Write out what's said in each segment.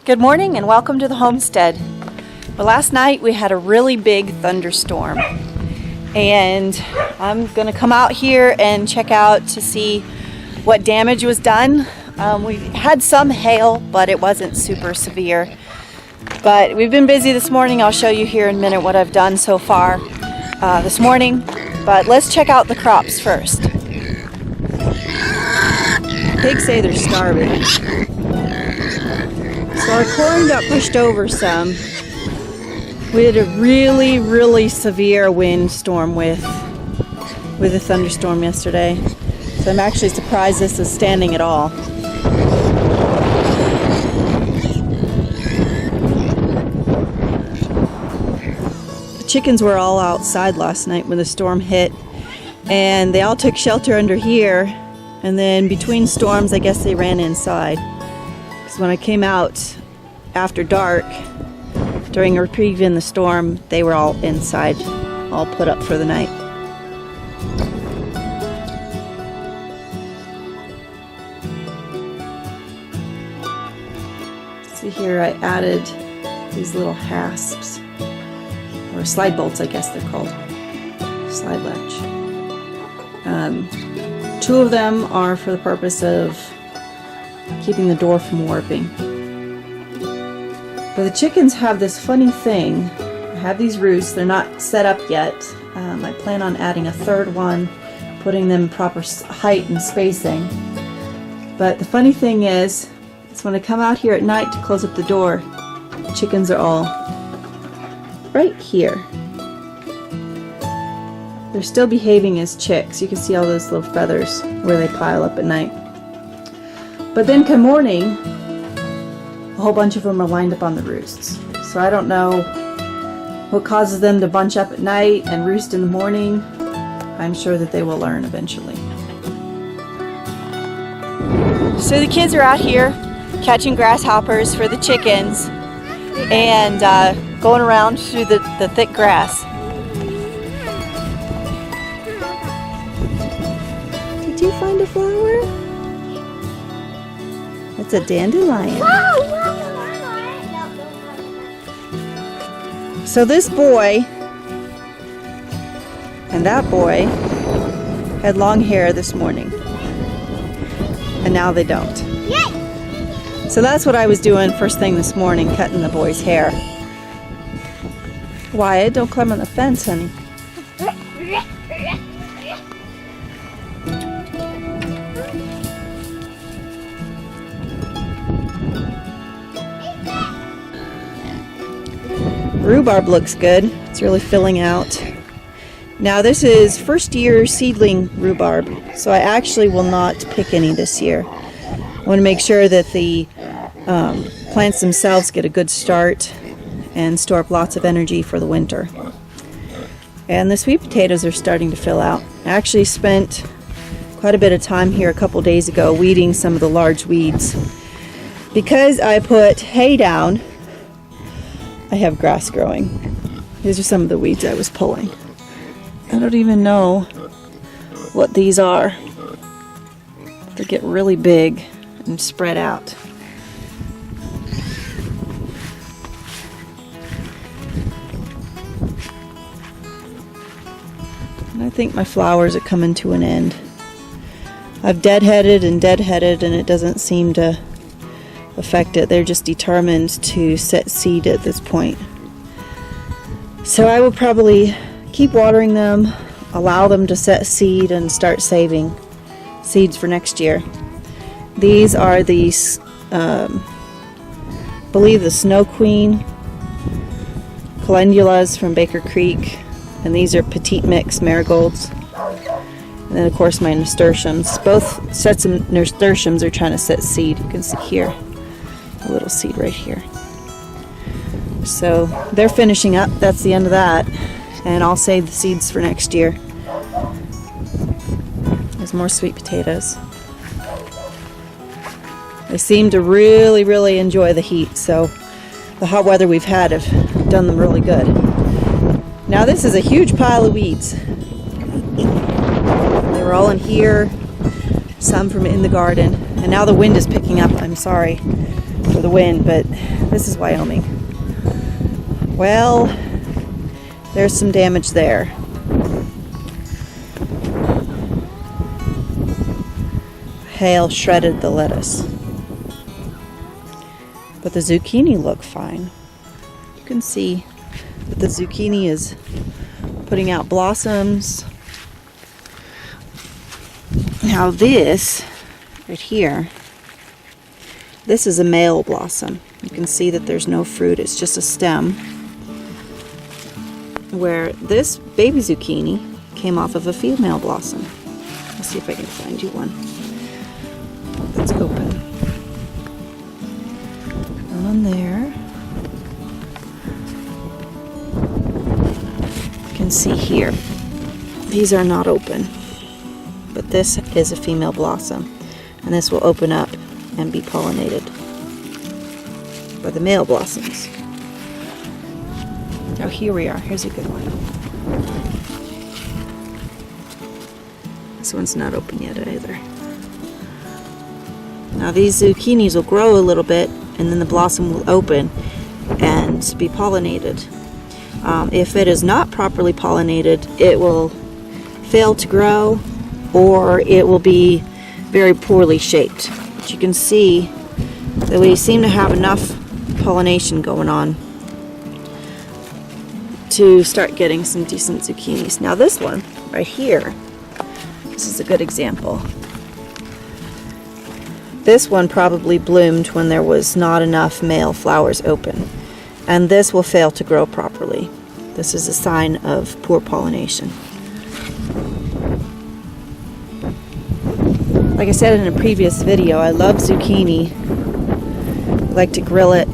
Good morning and welcome to the homestead. Well, last night we had a really big thunderstorm and I'm going to come out here and check out to see what damage was done. We had some hail, but it wasn't super severe. But we've been busy this morning. I'll show you here in a minute what I've done so far this morning. But let's check out the crops first. Pigs say they're starving. So our corn got pushed over some. We had a really severe windstorm with a thunderstorm yesterday. So I'm actually surprised this is standing at all. The chickens were all outside last night when the storm hit, and they all took shelter under here, and then between storms I guess they ran inside. When I came out after dark during a reprieve in the storm, they were all inside, all put up for the night. See here, I added these little hasps, or slide bolts I guess they're called, slide latch. Two of them are for the purpose of keeping the door from warping. But the chickens have this funny thing. I have these roosts, they're not set up yet. I plan on adding a third one, putting them proper height and spacing. But the funny thing is when I come out here at night to close up the door, the chickens are all right here. They're still behaving as chicks. You can see all those little feathers where they pile up at night. But then come morning, a whole bunch of them are lined up on the roosts. So I don't know what causes them to bunch up at night and roost in the morning. I'm sure that they will learn eventually. So the kids are out here catching grasshoppers for the chickens and going around through the thick grass. Did you find a flower? It's a dandelion. So this boy and that boy had long hair this morning, and now they don't. Yay! So that's what I was doing first thing this morning, cutting the boy's hair. Wyatt, don't climb on the fence, honey. Rhubarb looks good. It's really filling out. Now this is first year seedling rhubarb, so I actually will not pick any this year. I want to make sure that the plants themselves get a good start and store up lots of energy for the winter. And the sweet potatoes are starting to fill out. I actually spent quite a bit of time here a couple days ago weeding some of the large weeds. Because I put hay down, I have grass growing. These are some of the weeds I was pulling. I don't even know what these are. They get really big and spread out. And I think my flowers are coming to an end. I've deadheaded and it doesn't seem to affect it. They're just determined to set seed at this point. So I will probably keep watering them, allow them to set seed, and start saving seeds for next year. These are the, believe the Snow Queen calendulas from Baker Creek, and these are Petite Mix marigolds. And then of course my nasturtiums. Both sets of nasturtiums are trying to set seed. You can see here a little seed right here. So they're finishing up. That's the end of that, and I'll save the seeds for next year. There's more sweet potatoes. They seem to really enjoy the heat, so the hot weather we've had have done them really good. Now this is a huge pile of weeds. They were all in here, some from in the garden. And now the wind is picking up. I'm sorry for the wind, but this is Wyoming. Well, there's some damage there. Hail shredded the lettuce. But the zucchini look fine. You can see that the zucchini is putting out blossoms. Now this, right here, this is a male blossom. You can see that there's no fruit, it's just a stem. Where this baby zucchini came off of a female blossom. Let's see if I can find you one that's open. One there. You can see here, these are not open, but this is a female blossom, and this will open up and be pollinated by the male blossoms. Oh, here we are. Here's a good one. This one's not open yet either. Now these zucchinis will grow a little bit, and then the blossom will open and be pollinated. If it is not properly pollinated, it will fail to grow, or it will be very poorly shaped. But you can see that we seem to have enough pollination going on to start getting some decent zucchinis. Now this one right here, this is a good example. This one probably bloomed when there was not enough male flowers open, and this will fail to grow properly. This is a sign of poor pollination. Like I said in a previous video, I love zucchini. I like to grill it.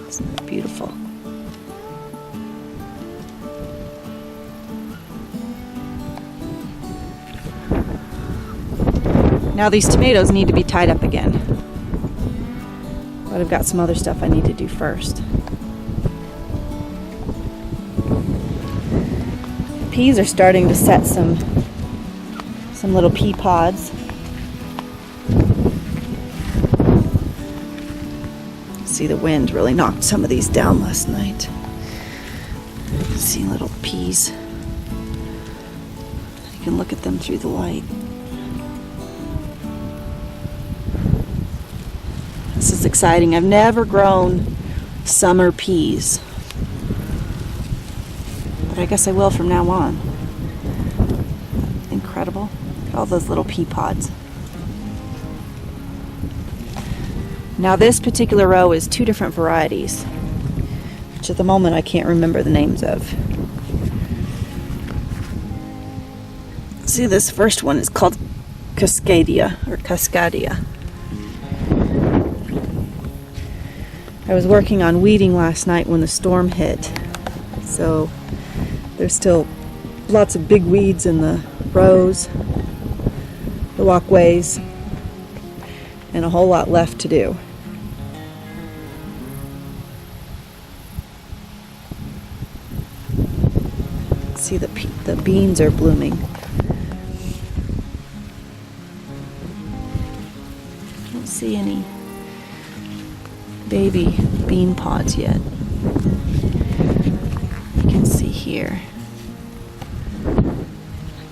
Isn't that beautiful? Now these tomatoes need to be tied up again. But I've got some other stuff I need to do first. Peas are starting to set some little pea pods. See, the wind really knocked some of these down last night. See little peas. You can look at them through the light. This is exciting. I've never grown summer peas, but I guess I will from now on. Incredible. Look at all those little pea pods. Now this particular row is two different varieties, which at the moment I can't remember the names of. See, this first one is called Cascadia or Cascadia. I was working on weeding last night when the storm hit, so there's still lots of big weeds in the rows, the walkways, and a whole lot left to do. See, the beans are blooming. I don't see any baby bean pods yet. You can see here.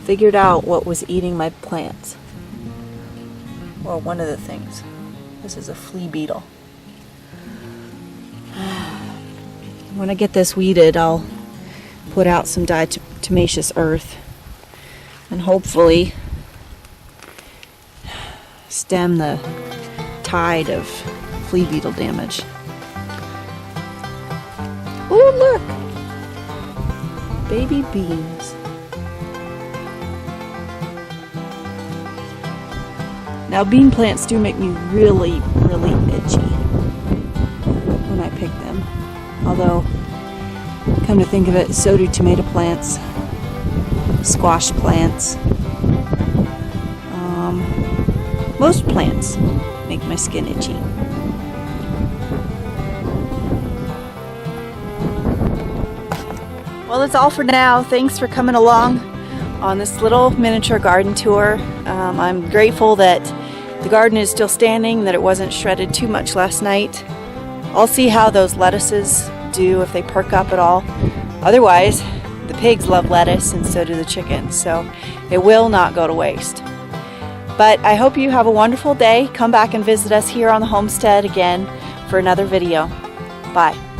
Figured out what was eating my plants. Well, one of the things. This is a flea beetle. When I get this weeded, I'll put out some diatomaceous earth and hopefully stem the tide of flea beetle damage. Oh, look! Baby beans. Now, bean plants do make me really, really itchy when I pick them. Although, come to think of it, so do tomato plants, squash plants. Most plants make my skin itchy. Well, that's all for now. Thanks for coming along. on this little miniature garden tour. I'm grateful that the garden is still standing, that it wasn't shredded too much last night. I'll see how those lettuces do, if they perk up at all. Otherwise, the pigs love lettuce and so do the chickens, so it will not go to waste. But I hope you have a wonderful day. Come back and visit us here on the homestead again for another video. Bye.